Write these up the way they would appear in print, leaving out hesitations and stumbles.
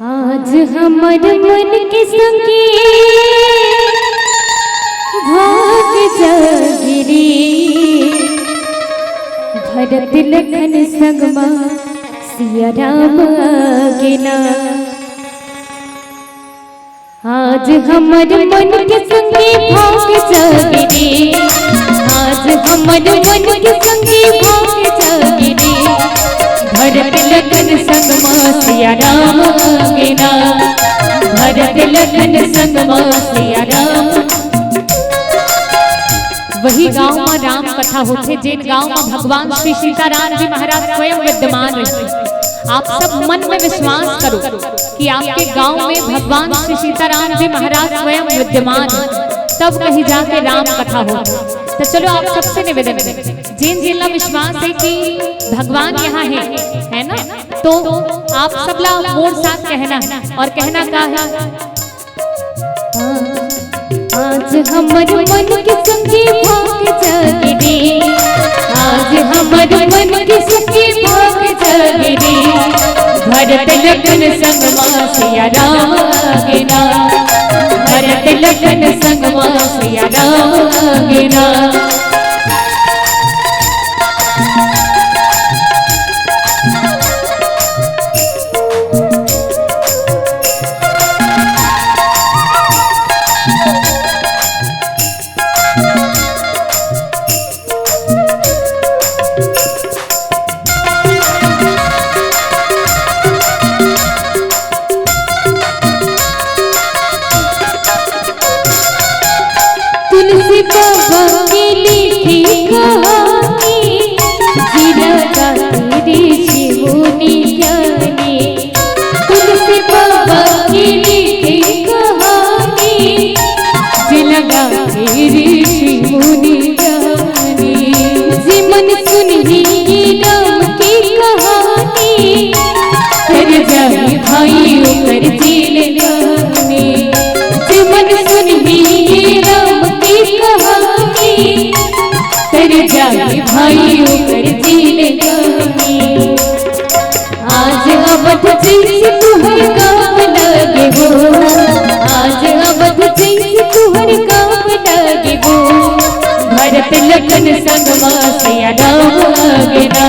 आज हमर मन के संगे भाग जागिरी भरत लखन संगमा सिया राम गिना। आज हमर मन के संगे भाग जागिरी, आज हमर मन के संगे भाग जागिरी भरत लखन संगमा सिया राम गिना, भरत लखन संगमा सिया राम। वही गांव में राम कथा होते जिन गांव में भगवान श्री सीताराम जी महाराज स्वयं विद्यमान रहे। आप सब मन में विश्वास करो कि आपके गांव में भगवान श्री सीताराम जी महाराज स्वयं विद्यमान है, तब कहीं जाके राम कथा हो। तो चलो आप सबसे निवेदन है, जिन जिला विश्वास है कि भगवान यहाँ है ना, तो आप सबला मोर साथ कहना और कहना का है। आज हमर मन के संगे भाग जागिरी, आज हमर मन के संगे भाग जागिरी भरत लखन संगमा सिया राम गिना, भरत लखन संगमा सिया राम गिना। तुलसी बाबा की लिखी कहानी जिरगा तेरी शिवनी ज्ञानी, तुलसी बाबा की लिखी कहानी जिरगा तेरी शिवनी ज्ञानी। जिमन सुनही राम की कहानी कर जाए भाई कर जील जाने, जिमन सुनही राम कहानी कर जाए भाई कर जीने कहानी। आज अवध जैसे तुहर काम लगे वो, आज अवध जैसे तुहर काम लगे वो भरत लखन संगमा सिया राम गिना,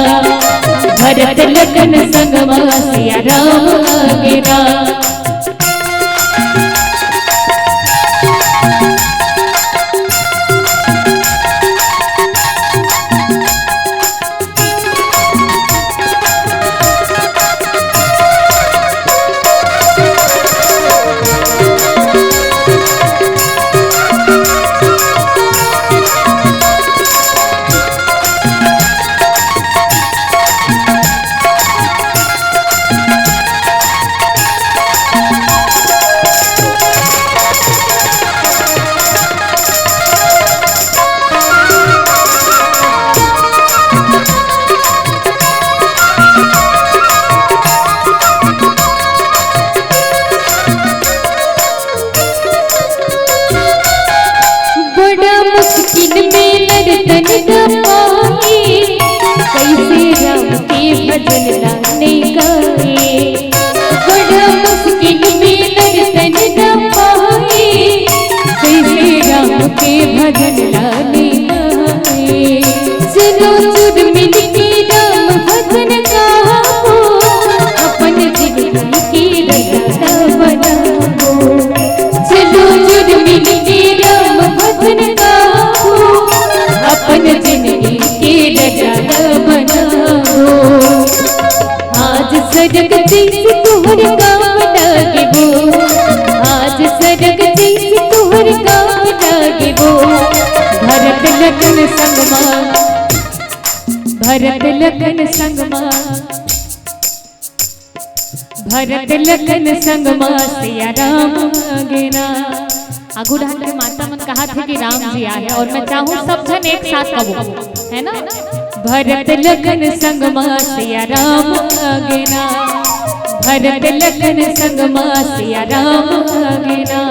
भरत लखन संगमा सिया राम गिना। मुश्किल में नर्तन पाए कैसे राम के भजन गाने गाए, बड़ा मुश्किल में नर्तन पाए कैसे राम के भजन गाने गाए। चलो जुड़ मिल के राम भजन गाओ, अपन जिंदगी की रास्ता बनाओ। चलो जुड़ मिल के राम भजन अपन जिंदगी के राजा बनाओ। आज सड़क जैसे तुहर काम लगे वो, आज सड़क जैसे तुहर काम लगे वो भरत लखन संगमा, भरत लखन संगमा, भरत लखन संगमा सिया राम गिना। आगू ढाल के माता मन कहा थे कि राम जी आए और मैं चाहूँ सब जन एक साथ कहो, है ना। भरत लखन संगमा सिया राम गिना, भरत लखन संगमा सिया राम गिना।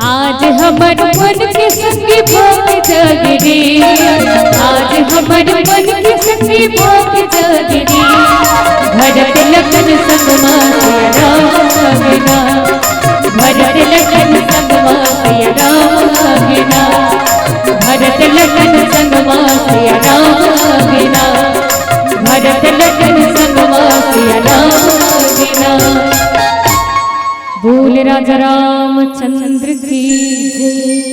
आज हमर मन के संगे भाग जागिरी, आज हमर मन के संगे भाग जागिरी भरत लखन संगमा सिया राम बिना, भरत लखन संगमा सिया राम बिना, भरत लखन संगमा सिया राम बिना, भरत लखन संगमा सिया राम बिना। बोल राजा रामचंद्र की जय।